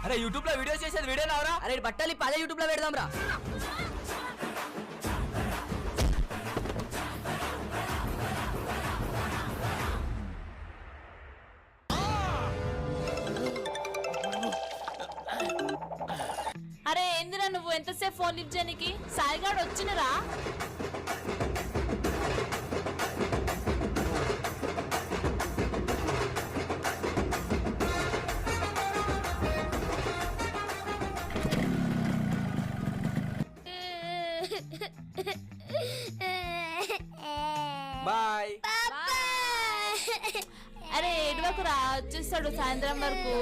అరే యూట్యూబ్ లో వీడియోస్ చేసేది వీడియో నావరా? అరే బట్టలు పదే యూట్యూబ్ లో పెడదాం రా. అరే ఏందిరా నువ్వు ఎంతసేపు ఫోన్ లిఫ్ట్ చేయనికి? సాయిగాడు వచ్చినరా? బాయ్. అరే ఏడువకు రా, వచ్చేస్తాడు సాయంత్రం వరకు.